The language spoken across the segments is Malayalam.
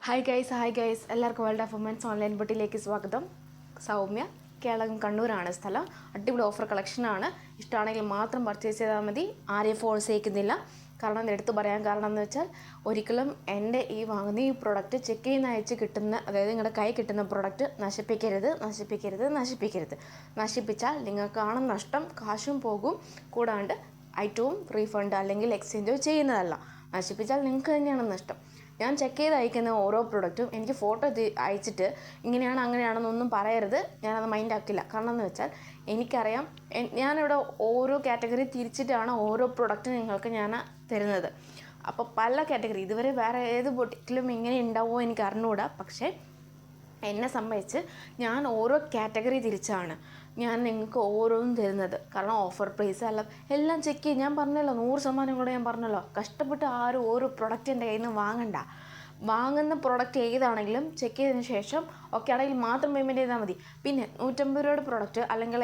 ഹായ് ഗൈസ് എല്ലാവർക്കും വേൾഡ് ഓഫ് വുമൻസ് ഓൺലൈൻ ബുട്ടിലേക്ക് സ്വാഗതം. സൗമ്യ, കേളകം, കണ്ണൂരാണ് സ്ഥലം. അടിപൊളി ഓഫർ കളക്ഷനാണ്. ഇഷ്ടമാണെങ്കിൽ മാത്രം പർച്ചേസ് ചെയ്താൽ മതി. ആരെയും ഫോഴ്സ് ചെയ്യിക്കുന്നില്ല. കാരണം എടുത്തു പറയാൻ കാരണം എന്ന് വെച്ചാൽ ഒരിക്കലും എൻ്റെ ഈ വാങ്ങുന്ന ഈ പ്രൊഡക്റ്റ് ചെക്ക് ചെയ്യുന്ന അയച്ച് കിട്ടുന്ന, അതായത് നിങ്ങളുടെ കൈ കിട്ടുന്ന പ്രൊഡക്റ്റ് നശിപ്പിക്കരുത്. നശിപ്പിച്ചാൽ നിങ്ങൾക്കാണ് നഷ്ടം, കാശും പോകും. കൂടാണ്ട് ഐറ്റവും റീഫണ്ട് അല്ലെങ്കിൽ എക്സ്ചേഞ്ചോ ചെയ്യുന്നതല്ല. നശിപ്പിച്ചാൽ നിങ്ങൾക്ക് തന്നെയാണ് നഷ്ടം. ഞാൻ ചെക്ക് ചെയ്ത് അയക്കുന്ന ഓരോ പ്രൊഡക്റ്റും എനിക്ക് ഫോട്ടോ അയച്ചിട്ട് ഇങ്ങനെയാണ് അങ്ങനെയാണെന്നൊന്നും പറയരുത്. ഞാനത് മൈൻഡ് ആക്കില്ല. കാരണം എന്ന് വെച്ചാൽ എനിക്കറിയാം, ഞാനിവിടെ ഓരോ കാറ്റഗറി തിരിച്ചിട്ടാണ് ഓരോ പ്രൊഡക്റ്റും നിങ്ങൾക്ക് ഞാൻ തരുന്നത്. അപ്പോൾ പല കാറ്റഗറി ഇതുവരെ വേറെ ഏത് ബൊട്ടിക്കിലും ഇങ്ങനെ ഉണ്ടാവുമോ എനിക്ക് അറിഞ്ഞുകൂടാ. പക്ഷേ എന്നെ സംബന്ധിച്ച് ഞാൻ ഓരോ കാറ്റഗറി തിരിച്ചാണ് ഞാൻ നിങ്ങൾക്ക് ഓരോന്നും തരുന്നത്. കാരണം ഓഫർ പ്രൈസ് അല്ല, എല്ലാം ചെക്ക് ചെയ്യും. ഞാൻ പറഞ്ഞല്ലോ, 100% കൂടെ ഞാൻ പറഞ്ഞല്ലോ, കഷ്ടപ്പെട്ട് ആരും ഓരോ പ്രൊഡക്റ്റ് എൻ്റെ കയ്യിൽ നിന്ന് വാങ്ങണ്ട. വാങ്ങുന്ന പ്രൊഡക്റ്റ് ഏതാണെങ്കിലും ചെക്ക് ചെയ്തതിന് ശേഷം ഓക്കെ ആണെങ്കിൽ മാത്രം പേയ്മെൻറ്റ് ചെയ്താൽ മതി. പിന്നെ 150 രൂപയുടെ പ്രൊഡക്റ്റ് അല്ലെങ്കിൽ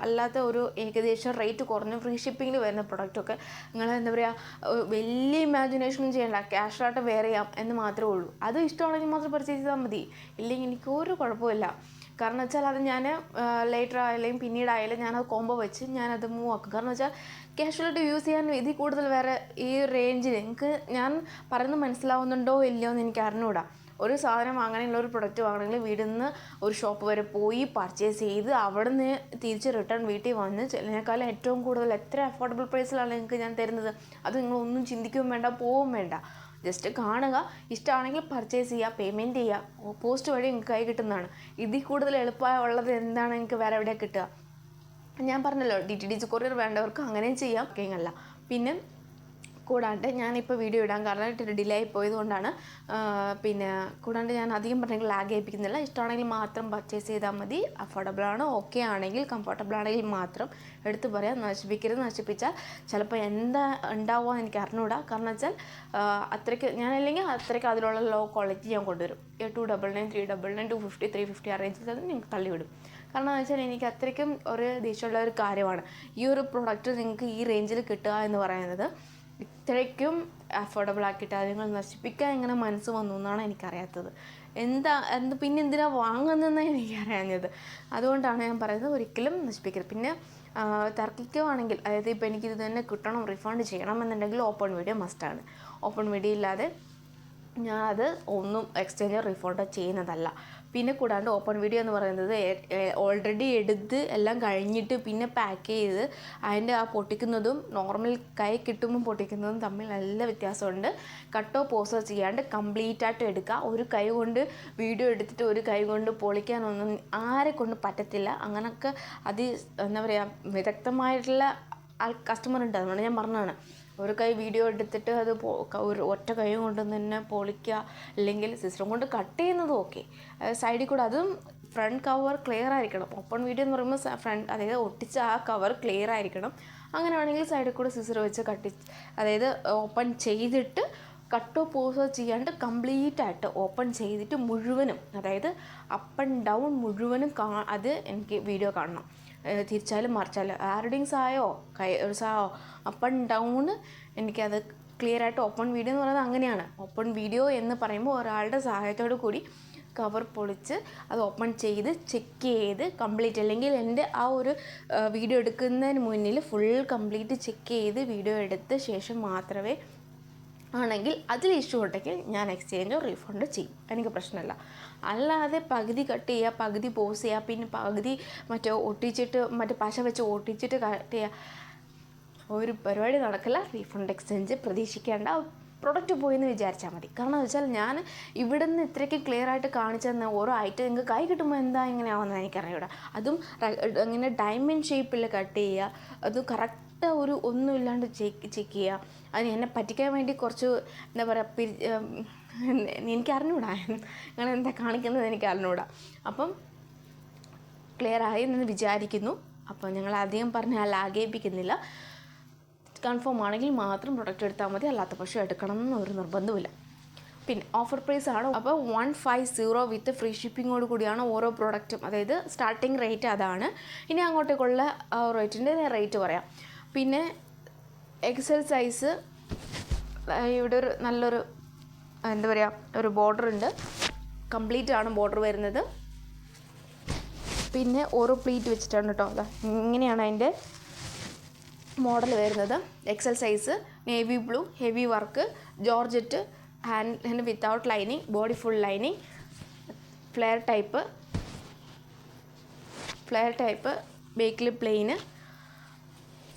അല്ലാത്ത ഒരു ഏകദേശം റേറ്റ് കുറഞ്ഞ ഫ്രീ ഷിപ്പിങ്ങിൽ വരുന്ന പ്രൊഡക്റ്റൊക്കെ നിങ്ങൾ എന്താ പറയുക, വലിയ ഇമാജിനേഷനും ചെയ്യണ്ട, ക്യാഷായിട്ട് വെയർ ചെയ്യാം എന്ന് മാത്രമേ ഉള്ളൂ. അത് ഇഷ്ടമാണെങ്കിൽ മാത്രം പർച്ചേസ് ചെയ്താൽ മതി. ഇല്ലെങ്കിൽ എനിക്കൊരു കുഴപ്പമില്ല. കാരണം വെച്ചാൽ അത് ഞാൻ ലേറ്റർ ആയാലും പിന്നീടായാലും ഞാനത് കോംബോ വെച്ച് ഞാനത് മൂവ് ആക്കും. കാരണം വെച്ചാൽ ക്യാഷ്വലായിട്ട് യൂസ് ചെയ്യാൻ ഇതിൽ കൂടുതൽ വേറെ ഈ റേഞ്ചിൽ നിങ്ങൾക്ക് ഞാൻ പറയുന്നത് മനസ്സിലാവുന്നുണ്ടോ ഇല്ലയോ എന്ന് എനിക്ക് അറിഞ്ഞുകൂടാ. ഒരു സാധനം വാങ്ങണമെങ്കിൽ, ഒരു പ്രൊഡക്റ്റ് വാങ്ങണമെങ്കിൽ വീട്ടിൽ നിന്ന് ഒരു ഷോപ്പ് വരെ പോയി പർച്ചേസ് ചെയ്ത് അവിടെ നിന്ന് തിരിച്ച് റിട്ടേൺ വീട്ടിൽ വന്ന് ഇതിനേക്കാളും ഏറ്റവും കൂടുതൽ എത്ര അഫോർഡബിൾ പ്രൈസിലാണ് നിങ്ങൾക്ക് ഞാൻ തരുന്നത്. അത് നിങ്ങളൊന്നും ചിന്തിക്കുകയും വേണ്ട, പോവും വേണ്ട. ജസ്റ്റ് കാണുക, ഇഷ്ടമാണെങ്കിൽ പർച്ചേസ് ചെയ്യുക, പേയ്മെൻറ്റ് ചെയ്യുക. പോസ്റ്റ് വഴി നിങ്ങൾക്ക് കൈ കിട്ടുന്നതാണ്. ഇതിൽ കൂടുതൽ എളുപ്പമുള്ളത് എന്താണ് നിങ്ങൾക്ക് വേറെ എവിടെ കിട്ടുക? ഞാൻ പറഞ്ഞല്ലോ, DTDC കൊറിയർ വേണ്ടവർക്ക് അങ്ങനെയും ചെയ്യാം, കേങ്ങല്ല. പിന്നെ കൂടാണ്ട് ഞാനിപ്പോൾ വീഡിയോ ഇടാൻ കാരണം ഡിലേ ആയി പോയതുകൊണ്ടാണ്. പിന്നെ കൂടാണ്ട് ഞാൻ അധികം പറഞ്ഞെങ്കിൽ ലാഗ് ഏൽപ്പിക്കുന്നില്ല. ഇഷ്ടമാണെങ്കിൽ മാത്രം പർച്ചേസ് ചെയ്താൽ മതി. അഫോർഡബിളാണ്, ഓക്കെ ആണെങ്കിൽ, കംഫർട്ടബിൾ ആണെങ്കിൽ മാത്രം എടുത്ത് പറയാം. നശിപ്പിച്ചാൽ ചിലപ്പോൾ എന്താ ഉണ്ടാവുക എനിക്ക് അറിഞ്ഞുകൂടാ. കാരണം വെച്ചാൽ ഞാനല്ലെങ്കിൽ അത്രയ്ക്ക് അതിലുള്ള ലോ ക്വാളിറ്റി ഞാൻ കൊണ്ടുവരും. 299, 399, 250, 350 ആ റേഞ്ചിൽ അത് നിങ്ങൾക്ക് തള്ളിവിടും. കാരണം എന്ന് വെച്ചാൽ എനിക്ക് അത്രയ്ക്കും ഒരു ദേഷ്യമുള്ള ഒരു കാര്യമാണ് ഈ ഒരു പ്രൊഡക്റ്റ് നിങ്ങൾക്ക് ഈ റേഞ്ചിൽ കിട്ടുക എന്ന് പറയുന്നത്. ഇത്രയ്ക്കും അഫോർഡബിൾ ആക്കിയിട്ട് നിങ്ങൾ നശിപ്പിക്കാൻ എങ്ങനെ മനസ്സ് വന്നു എന്നാണ് എനിക്കറിയാത്തത്. പിന്നെ എന്തിനാണ് വാങ്ങുന്നതെന്ന് എനിക്കറിയാഞ്ഞത്. അതുകൊണ്ടാണ് ഞാൻ പറയുന്നത്, ഒരിക്കലും നശിപ്പിക്കരുത്. പിന്നെ തർക്കിക്കുവാണെങ്കിൽ, അതായത് ഇപ്പോൾ എനിക്കിത് തന്നെ കിട്ടണം, റീഫണ്ട് ചെയ്യണം എന്നുണ്ടെങ്കിൽ ഓപ്പൺ വീഡിയോ മസ്റ്റാണ്. ഓപ്പൺ വീഡിയോ ഇല്ലാതെ ഞാനത് ഒന്നും എക്സ്ചേഞ്ചോ റീഫണ്ടോ ചെയ്യുന്നതല്ല. പിന്നെ കൂടാണ്ട് ഓപ്പൺ വീഡിയോ എന്ന് പറയുന്നത് ഓൾറെഡി എടുത്ത് എല്ലാം കഴിഞ്ഞിട്ട് പിന്നെ പാക്ക് ചെയ്ത് അതിൻ്റെ ആ പൊട്ടിക്കുന്നതും നോർമൽ കൈ കിട്ടുമ്പോൾ പൊട്ടിക്കുന്നതും തമ്മിൽ നല്ല വ്യത്യാസമുണ്ട്. കട്ടോ പോസോ ചെയ്യാണ്ട് കംപ്ലീറ്റ് ആയിട്ട് എടുക്കുക. ഒരു കൈ കൊണ്ട് വീഡിയോ എടുത്തിട്ട് ഒരു കൈ കൊണ്ട് പൊളിക്കാനൊന്നും ആരെ കൊണ്ട് പറ്റത്തില്ല. അങ്ങനെയൊക്കെ എന്താ പറയുക, വിദഗ്ധമായിട്ടുള്ള കസ്റ്റമർ ഉണ്ട്. അതുകൊണ്ട് ഞാൻ പറഞ്ഞതാണ്, ഒരു കൈ വീഡിയോ എടുത്തിട്ട് അത് ഒരു ഒറ്റ കൈ കൊണ്ട് തന്നെ പൊളിക്കുക, അല്ലെങ്കിൽ സിസ്റ്റം കൊണ്ട് കട്ട് ചെയ്യുന്നതും ഓക്കെ. സൈഡിൽ കൂടെ അതും ഫ്രണ്ട് കവർ ക്ലിയർ ആയിരിക്കണം. ഓപ്പൺ വീഡിയോ എന്ന് പറയുമ്പോൾ അതായത് ഒട്ടിച്ച ആ കവർ ക്ലിയർ ആയിരിക്കണം. അങ്ങനെയാണെങ്കിൽ സൈഡിൽ കൂടെ സിസർ വെച്ച് അതായത് ഓപ്പൺ ചെയ്തിട്ട് കട്ടോ പോസോ ചെയ്യാണ്ട് കംപ്ലീറ്റ് ആയിട്ട് ഓപ്പൺ ചെയ്തിട്ട് മുഴുവനും, അതായത് അപ്പ് ആൻഡ് ഡൗൺ മുഴുവനും അത് എനിക്ക് വീഡിയോ കാണണം. തിരിച്ചാലും മറിച്ചാലും ആരുടെയും സായോ അപ്പ് ആൻഡ് ഡൗൺ എനിക്കത് ക്ലിയർ ആയിട്ട്. ഓപ്പൺ വീഡിയോ എന്ന് പറയുന്നത് അങ്ങനെയാണ്. ഓപ്പൺ വീഡിയോ എന്ന് പറയുമ്പോൾ ഒരാളുടെ സഹായത്തോടു കൂടി കവർ പൊളിച്ച് അത് ഓപ്പൺ ചെയ്ത് ചെക്ക് ചെയ്ത് കംപ്ലീറ്റ്, അല്ലെങ്കിൽ എൻ്റെ ആ ഒരു വീഡിയോ എടുക്കുന്നതിന് മുന്നിൽ ഫുൾ കംപ്ലീറ്റ് ചെക്ക് ചെയ്ത് വീഡിയോ എടുത്ത ശേഷം മാത്രമേ ആണെങ്കിൽ അതിൽ ഇഷ്യൂ ഉണ്ടെങ്കിൽ ഞാൻ എക്സ്ചേഞ്ചോ റീഫണ്ടോ ചെയ്യും. എനിക്ക് പ്രശ്നമില്ല. അല്ലാതെ പകുതി കട്ട് ചെയ്യുക, പകുതി പോസ് ചെയ്യുക, പിന്നെ പകുതി മറ്റേ പശ വെച്ച് ഒട്ടിച്ചിട്ട് കട്ട് ചെയ്യുക, ഒരു പരിപാടി നടക്കില്ല. Refund exchange പ്രതീക്ഷിക്കേണ്ട. പ്രൊഡക്റ്റ് പോയെന്ന് വിചാരിച്ചാൽ മതി. കാരണം എന്ന് വെച്ചാൽ ഞാൻ ഇവിടെ നിന്ന് ഇത്രയ്ക്ക് ക്ലിയർ ആയിട്ട് കാണിച്ചു തന്ന ഓരോ ഐറ്റം നിങ്ങൾക്ക് കൈ കിട്ടുമ്പോൾ എന്താ ഇങ്ങനെയാവുന്നത് എനിക്കറിയൂടാ. അതും ഇങ്ങനെ ഡയമണ്ട് ഷേപ്പിൽ കട്ട് ചെയ്യുക, അത് കറക്റ്റ് ഒരു ഒന്നുമില്ലാണ്ട് ചെക്ക് ചെയ്യുക. അത് എന്നെ പറ്റിക്കാൻ വേണ്ടി കുറച്ച് എന്താ പറയുക, എനിക്ക് അറിഞ്ഞൂടാ അങ്ങനെ എന്താ കാണിക്കുന്നത് എനിക്ക് അറിഞ്ഞൂടാ. അപ്പം ക്ലിയർ ആയി എന്ന് വിചാരിക്കുന്നു. അപ്പം ഞങ്ങൾ അധികം പറഞ്ഞ് ലാഗേൽപ്പിക്കുന്നില്ല. കൺഫേം ആണെങ്കിൽ മാത്രം പ്രൊഡക്റ്റ് എടുത്താൽ മതി. അല്ലാത്ത പക്ഷം എടുക്കണം എന്നൊരു നിർബന്ധമില്ല. പിന്നെ ഓഫർ പ്രൈസ് ആണ്. അപ്പോൾ 150 വിത്ത് ഫ്രീ ഷിപ്പിങ്ങോട് കൂടിയാണ് ഓരോ പ്രോഡക്റ്റും. അതായത് സ്റ്റാർട്ടിങ് റേറ്റ് അതാണ്. ഇനി അങ്ങോട്ടേക്കുള്ള റേറ്റിൻ്റെ റേറ്റ് പറയാം. പിന്നെ എക്സൽ സൈസ് ഇവിടെ ഒരു നല്ലൊരു എന്താ പറയുക ഒരു ബോർഡർ ഉണ്ട്, കംപ്ലീറ്റ് ആണ് ബോർഡർ വരുന്നത്. പിന്നെ ഓരോ പ്ലീറ്റ് വെച്ചിട്ടാണ് കേട്ടോ. അതാ ഇങ്ങനെയാണ് അതിൻ്റെ മോഡൽ വരുന്നത്. XL size, navy blue, heavy work, georgette, hand without lining, body full lining, flare type, ബേക്കിൽ plain,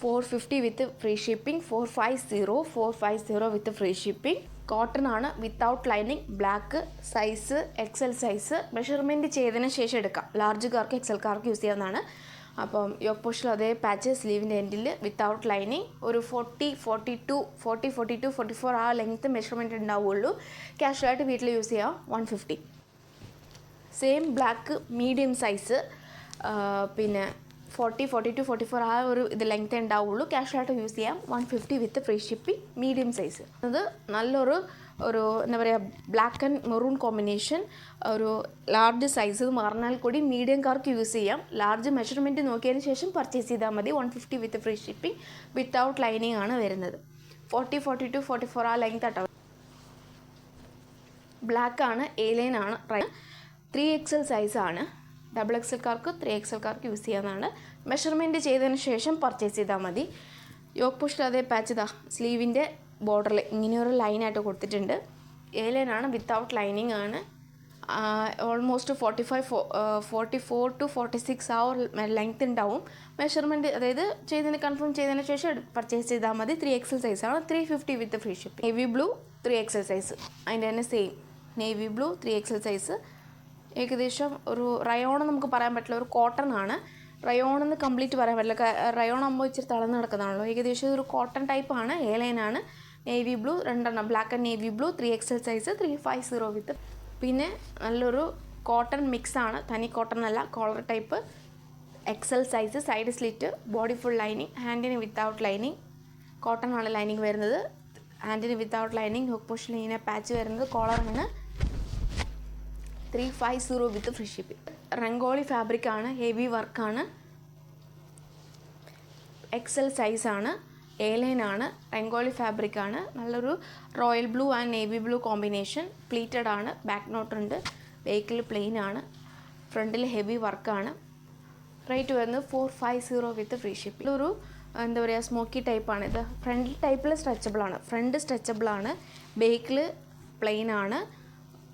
450 with free shipping, 450 with free shipping. Cotton ആണ്, without lining, black, size XL size. Measurement ചെയ്തതിന് ശേഷം എടുക്കാം. ലാർജുകാർക്ക് എക്സൽക്കാർക്ക് യൂസ് ചെയ്യാവുന്നതാണ്. അപ്പം യോക്ക് പോർഷനിൽ അതേ പാച്ച്, സ്ലീവിൻ്റെ എൻഡിൽ വിത്തൗട്ട് ലൈനിങ്, ഒരു 40, 42, 44 ആ ലെങ്ത്ത് മെഷർമെൻറ്റ് ഉണ്ടാവുള്ളൂ. ക്യാഷ്വലായിട്ട് വീട്ടിൽ യൂസ് ചെയ്യാം. 150. സെയിം ബ്ലാക്ക് മീഡിയം സൈസ്, പിന്നെ 40, 42, 44 ആ ഒരു ഇത് ലെങ്ത്ത് ഉണ്ടാവുള്ളൂ. ക്യാഷ്വലായിട്ട് യൂസ് ചെയ്യാം. 150 with free shipping, medium size. അത് നല്ലൊരു എന്താ പറയുക ബ്ലാക്ക് ആൻഡ് മെറൂൺ കോമ്പിനേഷൻ, ഒരു ലാർജ് സൈസ് എന്ന് പറഞ്ഞാൽ കൂടി മീഡിയംകാർക്ക് യൂസ് ചെയ്യാം. ലാർജ് മെഷർമെൻറ്റ് നോക്കിയതിന് ശേഷം പർച്ചേസ് ചെയ്താൽ മതി. 150 with free shipping, without lining ആണ് വരുന്നത്. 40, 42, 44 ആ ലെങ്ത് ആട്ടോ. ബ്ലാക്ക് ആണ്, എ ലൈൻ ആണ്, 3XL സൈസാണ്. XXLക്കാർക്ക് 3XLക്കാർക്ക് യൂസ് ചെയ്യാവുന്നതാണ്. മെഷർമെൻറ്റ് ചെയ്തതിന് ശേഷം പർച്ചേസ് ചെയ്താൽ മതി. യോക്ക് പോർഷൻ അതേ പാച്ച് ഇതാ സ്ലീവിൻ്റെ ബോർഡറിൽ ഇങ്ങനെയൊരു ലൈനായിട്ട് കൊടുത്തിട്ടുണ്ട്. എ ലൈനാണ്, വിത്തൗട്ട് ലൈനിങ് ആണ്. ഓൾമോസ്റ്റ് 44 to 46 ആ ഒരു ലെങ്ത് ഉണ്ടാവും. മെഷർമെൻറ്റ് അതായത് കൺഫേം ചെയ്തതിന് ശേഷം പർച്ചേസ് ചെയ്താൽ മതി. 3XL സൈസാണ്. 350 with free shipping. Navy blue 3XL size, അതിൻ്റെ തന്നെ same navy blue 3XL size. ഏകദേശം ഒരു റയോൺ നമുക്ക് പറയാൻ പറ്റില്ല, ഒരു കോട്ടൺ ആണ്. റയോൺ എന്ന് കംപ്ലീറ്റ് പറയാൻ പറ്റില്ല, റയോൺ ആകുമ്പോൾ ഇച്ചിരി തളർന്ന് കിടക്കുന്നതാണല്ലോ. ഏകദേശം ഒരു കോട്ടൺ ടൈപ്പാണ്, എ ലൈനാണ്. Navy blue 2 black and navy blue 3XL size, 350 with. പിന്നെ നല്ലൊരു കോട്ടൺ മിക്സാണ്, തനി കോട്ടൺ അല്ല, collar type, XL size, side slit, body full lining, ഹാൻഡിന് വിത്തൗട്ട് ലൈനിങ്. കോട്ടൺ ആണ് ലൈനിങ് വരുന്നത്, ഹാൻഡിന് വിത്തൗട്ട് ലൈനിങ്. ഹുക്ക് പോർഷനിൽ ഇങ്ങനെ പാച്ച് വരുന്നത് കോളറാണ്. 350 with free shipping. Rangoli fabric ആണ്, ഹെവി വർക്കാണ്, XL സൈസാണ്, എ ലൈൻ ആണ്, റംഗോളി ഫാബ്രിക് ആണ്. നല്ലൊരു royal blue and navy blue combination. Pleated ആണ്, ബാക്ക് നോട്ട് ഉണ്ട്, ബേക്കിൽ പ്ലെയിൻ ആണ്, ഫ്രണ്ടിൽ ഹെവി വർക്കാണ്. റേറ്റ് വരുന്നത് 450 വിത്ത് ഫ്രീ ഷിപ്പിംഗ്. ഒരു എന്താ പറയുക സ്മോക്കി ടൈപ്പാണ് ഇത്. ഫ്രണ്ട് ടൈപ്പിൽ സ്ട്രെച്ചബിളാണ്, ഫ്രണ്ട് സ്ട്രെച്ചബിളാണ്, ബേക്കിൽ പ്ലെയിൻ ആണ്.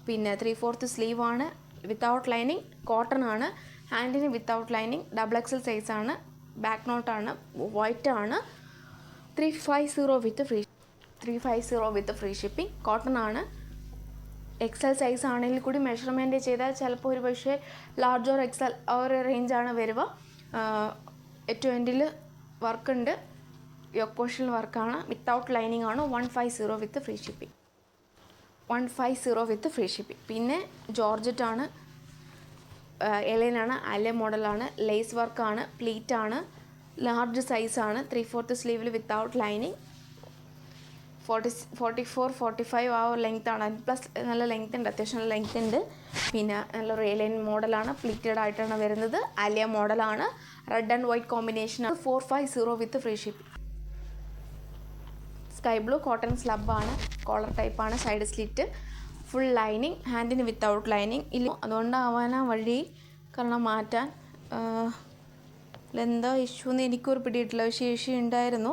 പിന്നെ 3/4 സ്ലീവാണ്, വിത്തൗട്ട് ലൈനിങ്, കോട്ടൺ ആണ്, ഹാൻഡിന് വിത്തൗട്ട് ലൈനിങ്, XXL സൈസാണ്, ബാക്ക് നോട്ടാണ്, വൈറ്റ് ആണ്. 350 വിത്ത് ഫ്രീ ഷിപ്പിംഗ്. കോട്ടൺ ആണ്, XL സൈസ് ആണെങ്കിൽ കൂടി മെഷർമെൻറ്റ് ചെയ്താൽ ചിലപ്പോൾ ഒരു പക്ഷേ ലാർജ് ഓർ XL ആ ഒരു റേഞ്ചാണ് വരിക. ഏറ്റവും എൻഡിൽ വർക്കുണ്ട്, യോക്ക് പോർഷനിൽ വർക്കാണ്, വിത്തൗട്ട് ലൈനിങ് ആണ്. 150 with free shipping. 150 with free shipping. പിന്നെ ജോർജറ്റ് ആണ്, എലൈനാണ്, അല്ലെ മോഡലാണ്, ലേസ് വർക്കാണ്, പ്ലീറ്റ് ആണ്, ലാർജ് സൈസാണ്, 3/4 സ്ലീവിൽ വിത്തൗട്ട് ലൈനിങ്. 44, 45 ആ ഒരു ലെങ്ത്താണ്, പ്ലസ് നല്ല ലെങ്ത് ഉണ്ട്, അത്യാവശ്യം നല്ല ലെങ്ത് ഉണ്ട്. പിന്നെ നല്ലൊരു എലൈൻ മോഡലാണ്, പ്ലീറ്റഡ് ആയിട്ടാണ് വരുന്നത്, അലിയ മോഡലാണ്, റെഡ് ആൻഡ് വൈറ്റ് കോമ്പിനേഷനാണ്. 450 with free shipping. Sky blue cotton സ്ലബാണ്, കോളർ ടൈപ്പാണ്, സൈഡ് സ്ലിറ്റ്, ഫുൾ ലൈനിങ്, ഹാൻഡിന് വിത്തൗട്ട് ലൈനിങ് ഇല്ല. അതുകൊണ്ടാവാനാ വഴി, കാരണം മാറ്റാൻ എന്താ ഇഷ്യൂ എന്ന് എനിക്കൊരു പിടിയിട്ടില്ല. പക്ഷേ ഇഷ്യൂ ഉണ്ടായിരുന്നു.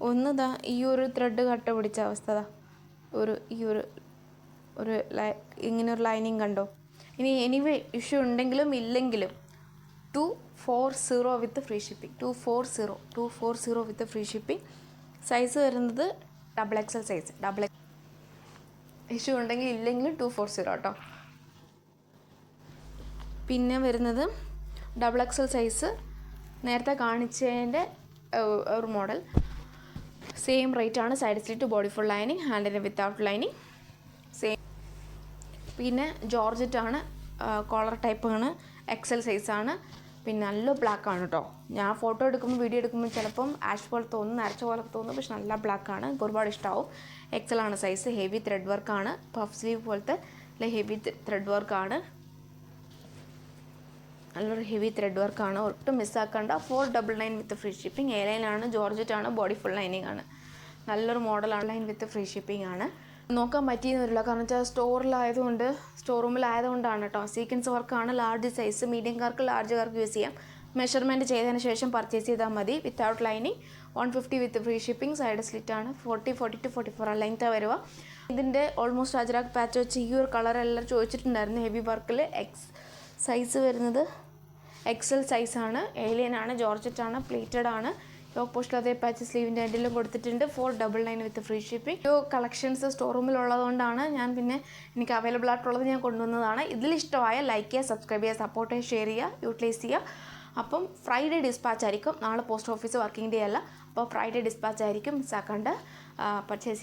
ഒന്ന് ഈ ഒരു ത്രെഡ് കട്ട പിടിച്ച അവസ്ഥ, ഈ ഒരു ഇങ്ങനെ ഒരു ലൈനിങ് കണ്ടോ. ഇനി എനിവേ ഇഷ്യൂ ഉണ്ടെങ്കിലും ഇല്ലെങ്കിലും 240 വിത്ത് ഫ്രീ ഷിപ്പിംഗ്. 240 വിത്ത് ഫ്രീ ഷിപ്പിംഗ്. സൈസ് വരുന്നത് XXL സൈസ്. ഇഷ്യൂ ഉണ്ടെങ്കിൽ ഇല്ലെങ്കിലും 240 കേട്ടോ. പിന്നെ വരുന്നത് XXL സൈസ്, നേരത്തെ കാണിച്ചതിൻ്റെ ഒരു മോഡൽ, സെയിം റേറ്റ് ആണ്. Side slit, body full lining, ഹാൻഡിന് വിത്തൗട്ട് ലൈനിങ്, സെയിം. പിന്നെ ജോർജറ്റ് ആണ്, കോളർ ടൈപ്പാണ്, XL സൈസാണ്. പിന്നെ നല്ല ബ്ലാക്ക് ആണ് കേട്ടോ. ഞാൻ ഫോട്ടോ എടുക്കുമ്പോൾ വീഡിയോ എടുക്കുമ്പോൾ ചിലപ്പം ആഷ് പോലെ തോന്നും, നരച്ച പോലെ തോന്നും, പക്ഷെ നല്ല ബ്ലാക്ക് ആണ്, എനിക്ക് ഒരുപാട് ഇഷ്ടമാവും. XL ആണ് സൈസ്. ഹെവി ത്രെഡ് വർക്കാണ്, പഫ് സ്ലീവ് പോലത്തെ ഹെവി ത്രെഡ് വർക്കാണ്, നല്ലൊരു ഹെവി ത്രെഡ് വർക്കാണ്, ഒട്ടും മിസ്സാക്കണ്ട. 499 വിത്ത് ഫ്രീ ഷിപ്പിംഗ്. എ ലൈനാണ്, ജോർജറ്റ് ആണ്, ബോഡി ഫുൾ ലൈനിങ് ആണ്, നല്ലൊരു മോഡലാണ്. ലൈൻ വിത്ത് ഫ്രീ ഷിപ്പിംഗ് ആണ്. നോക്കാൻ പറ്റിയെന്ന് വരില്ല, കാരണം വെച്ചാൽ സ്റ്റോറിലായതുകൊണ്ട്, സ്റ്റോർ റൂമിലായതുകൊണ്ടാണ് കേട്ടോ. സീക്വൻസ് വർക്കാണ്, ലാർജ് സൈസ്, മീഡിയംകാർക്ക് ലാർജുകാർക്ക് യൂസ് ചെയ്യാം. മെഷർമെൻറ്റ് ചെയ്തതിന് ശേഷം പർച്ചേസ് ചെയ്താൽ മതി. Without lining 150 with free shipping. Side സ്ലിറ്റാണ്. 40, 42, 44 ലെങ്ത്താണ് വരിക. ഇതിൻ്റെ ഓൾമോസ്റ്റ് അജ്രാക്ക് പാച്ച് വെച്ച് ഈ ഒരു കളറെല്ലാം ചോദിച്ചിട്ടുണ്ടായിരുന്നു. ഹെവി വർക്കിൽ സൈസ് വരുന്നത് XL സൈസാണ്. ഏലിയനാണ്, ജോർജറ്റാണ്, പ്ലേറ്റഡ് ആണ്. യോക്ക് പോസ്റ്റിൽ അതേ പാച്ച് സ്ലീവിൻ്റെ എൻഡിലും കൊടുത്തിട്ടുണ്ട്. 499 വിത്ത് ഫ്രീ ഷിപ്പിംഗ്. ഒരു കളക്ഷൻസ് സ്റ്റോർ റൂമിലുള്ളതുകൊണ്ടാണ് എനിക്ക് അവൈലബിൾ ആയിട്ടുള്ളത് ഞാൻ കൊണ്ടുവന്നതാണ്. ഇതിലിഷ്ടമായ ലൈക്ക് ചെയ്യുക, സബ്സ്ക്രൈബ് ചെയ്യുക, സപ്പോർട്ട് ചെയ്യുക, ഷെയർ ചെയ്യുക, യൂട്ടിലൈസ് ചെയ്യുക. അപ്പം ഫ്രൈഡേ ഡിസ്പാച്ച് ആയിരിക്കും. നാളെ പോസ്റ്റ് ഓഫീസ് വർക്കിംഗ് ഡേ അല്ല, അപ്പോൾ ഫ്രൈഡേ ഡിസ്പാച്ച് ആയിരിക്കും. മിസ്സാക്കാണ്ട് പർച്ചേസ്